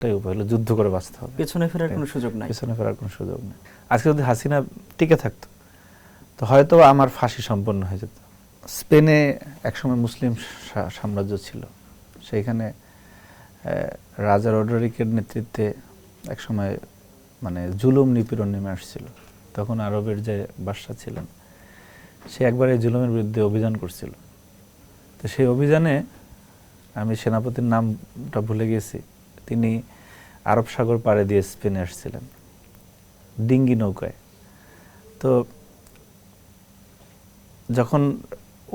একটাই উপায় হলো যুদ্ধ করে বাঁচতে হবে। পেছনে ফেরার কোনো সুযোগ নাই। পেছনে ফেরার কোনো সুযোগ নেই। আজকে যদি হাসিনা টিকে থাকতো তো হয়তো আমার ফাঁসি সম্পন্ন হয়ে যেত। স্পেনে একসময় মুসলিম সাম্রাজ্য ছিল, সেইখানে রাজা রডরিকের নেতৃত্বে একসময় মানে জুলুম নিপীড়ন নেমে আসছিল। তখন আরবের যে বাদশা ছিলেন সে একবার এই জুলুমের বিরুদ্ধে অভিযান করছিল। তো সেই অভিযানে আমি সেনাপতির নামটা ভুলে গেছি, তিনি আরব সাগর পাড়ে দিয়ে স্পেনে আসছিলেন ডিঙ্গি নৌকায়। তো যখন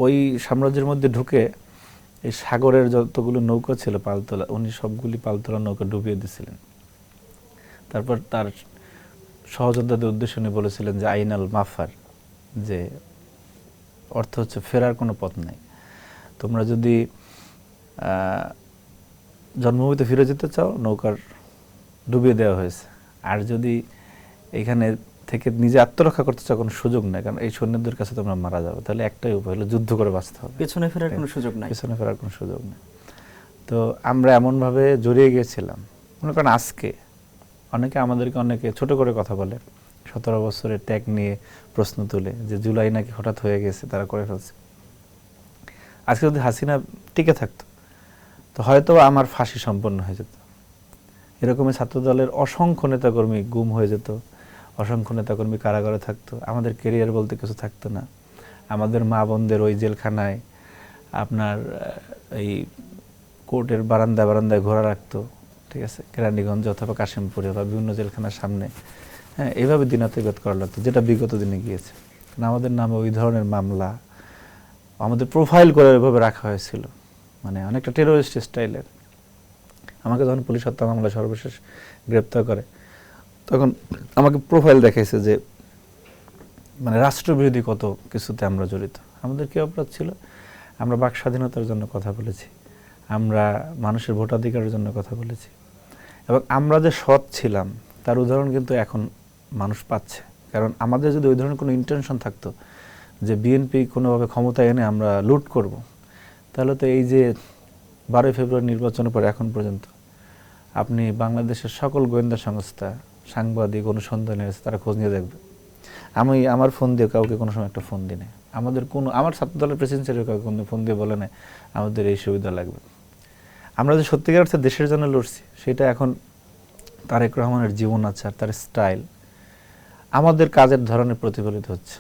ওই সাম্রাজ্যের মধ্যে ঢুকে এই সাগরের যতগুলো নৌকা ছিল পালতোলা, উনি সবগুলি পালতোলা নৌকা ডুবিয়ে দিয়েছিলেন। তারপর তার সহযোদ্ধাদের উদ্দেশ্যে উনি বলেছিলেন যে আইনাল মাফার, যে অর্থ হচ্ছে ফেরার কোনো পথ নাই। তোমরা যদি জন্মভূমিতে ফিরে যেতে চাও নৌকার ডুবিয়ে দেওয়া হয়েছে, আর যদি এখানে থেকে নিজে আত্মরক্ষা করতে চাও কোনো সুযোগ নেই, কারণ এই সৈন্যদের কাছে তোমরা মারা যাবে। তাহলে একটাই উপায় হলো যুদ্ধ করে বাঁচতে হবে। পেছনে ফেরার কোনো সুযোগ নাই। পেছনে ফেরার কোনো সুযোগ নেই। তো আমরা এমনভাবে জড়িয়ে গিয়েছিলাম, মনে করেন আজকে অনেকে ছোট করে কথা বলে, 17 বছরের ত্যাগ নিয়ে প্রশ্ন তুলে যে জুলাই নাকি হঠাৎ হয়ে গেছে, তারা করে ফেলছে। আজকে যদি হাসিনা টিকে থাকতো তো হয়তো আমার ফাঁসি সম্পন্ন হয়ে যেত। এরকমই ছাত্রদলের অসংখ্য নেতাকর্মী গুম হয়ে যেত, অসংখ্য নেতাকর্মী কারাগারে থাকতো, আমাদের কেরিয়ার বলতে কিছু থাকতো না। আমাদের মা বোনদের ওই জেলখানায় আপনার এই কোর্টের বারান্দায় ঘোরা রাখতো, ঠিক আছে, কেরানীগঞ্জ অথবা কাশিমপুরে বা বিভিন্ন জেলখানার সামনে। হ্যাঁ, এইভাবে দিনাতিপাত করা লাগতো, যেটা বিগত দিনে গিয়েছে। আমাদের নামে ওই ধরনের মামলা, আমাদের প্রোফাইল করে ওইভাবে রাখা হয়েছিল, মানে অনেকটা টেরোরিস্ট স্টাইলের। আমাকে যখন পুলিশ হত্যা মামলা সর্বশেষ গ্রেপ্তার করে তখন আমাকে প্রোফাইল দেখাইছে যে মানে রাষ্ট্রবিরোধী কত কিছুতে আমরা জড়িত। আমাদের কি অপরাধ ছিল? আমরা বাক স্বাধীনতার জন্য কথা বলেছি, আমরা মানুষের ভোটাধিকারের জন্য কথা বলেছি, এবং আমরা যে সৎ ছিলাম তার উদাহরণ কিন্তু এখন মানুষ পাচ্ছে। কারণ আমাদের যদি ওই ধরনের কোনো ইন্টেনশন থাকতো যে বিএনপি কোনোভাবে ক্ষমতায় এনে আমরা লুট করব, তাহলে তো এই যে 12 ফেব্রুয়ারি নির্বাচনের পর এখন পর্যন্ত আপনি বাংলাদেশের সকল গোয়েন্দা সংস্থা, সাংবাদিক, অনুসন্ধানী আছে, তারা খোঁজ নিয়ে দেখবে। আমি আমার ফোন দিয়ে কাউকে কোনো সময় একটা ফোন দিই না। আমার ছাত্রদলের প্রেসিডেন্ট কাউকে কোনো ফোন দিয়ে বলে না আমাদের এই সুবিধা লাগবে। আমরা যে সত্যিকার অর্থে দেশের জন্য লড়ছি, সেটা এখন তারেক রহমানের জীবন আচার, তার স্টাইল আমাদের কাজের ধরনের প্রতিফলিত হচ্ছে।